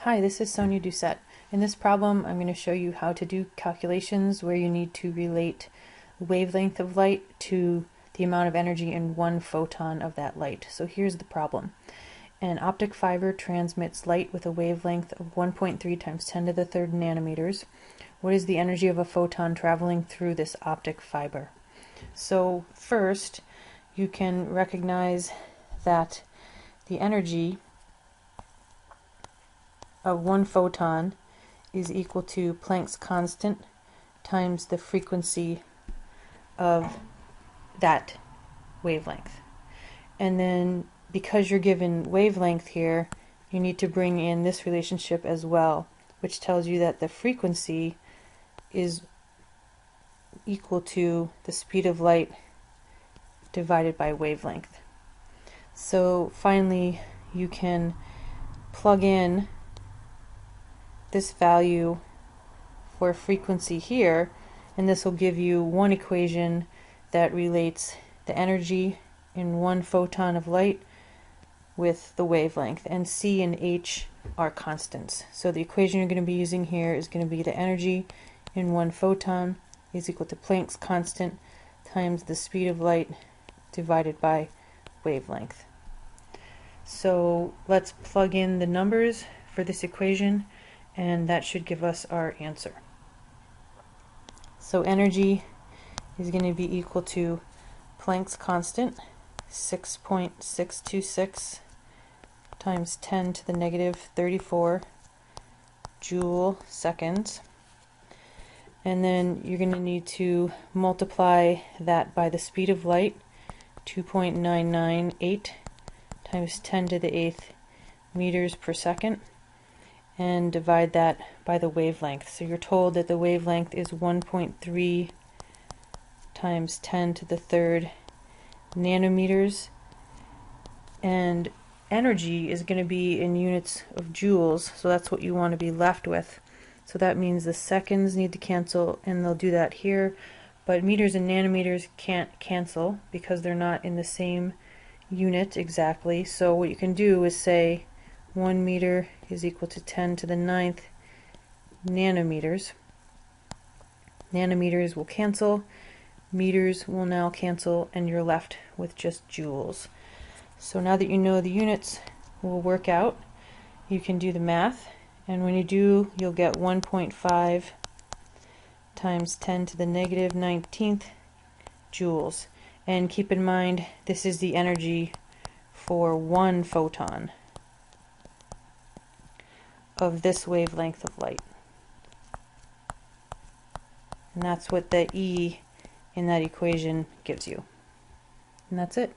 Hi, this is Sonia Doucette. In this problem, I'm going to show you how to do calculations where you need to relate the wavelength of light to the amount of energy in one photon of that light. So here's the problem. An optic fiber transmits light with a wavelength of 1.3 times 10 to the third nanometers. What is the energy of a photon traveling through this optic fiber? So first, you can recognize that the energy of one photon is equal to Planck's constant times the frequency of that wavelength. And then because you're given wavelength here, you need to bring in this relationship as well, which tells you that the frequency is equal to the speed of light divided by wavelength. So finally you can plug in this value for frequency here, and this will give you one equation that relates the energy in one photon of light with the wavelength, and C and H are constants. So the equation you're going to be using here is going to be the energy in one photon is equal to Planck's constant times the speed of light divided by wavelength. So let's plug in the numbers for this equation, and that should give us our answer. So energy is going to be equal to Planck's constant, 6.626 times 10 to the negative 34 joule seconds. And then you're going to need to multiply that by the speed of light, 2.998 times 10 to the 8th meters per second, and divide that by the wavelength. So you're told that the wavelength is 1.3 times 10 to the third nanometers, and energy is going to be in units of joules, so that's what you want to be left with. So that means the seconds need to cancel, and they'll do that here, but meters and nanometers can't cancel because they're not in the same unit exactly. So what you can do is say 1 meter is equal to 10 to the 9th nanometers. Nanometers will cancel, meters will now cancel, and you're left with just joules. So now that you know the units will work out, you can do the math, and when you do, you'll get 1.5 times 10 to the negative 19th joules. And keep in mind, this is the energy for one photon of this wavelength of light. And that's what the E in that equation gives you. And that's it.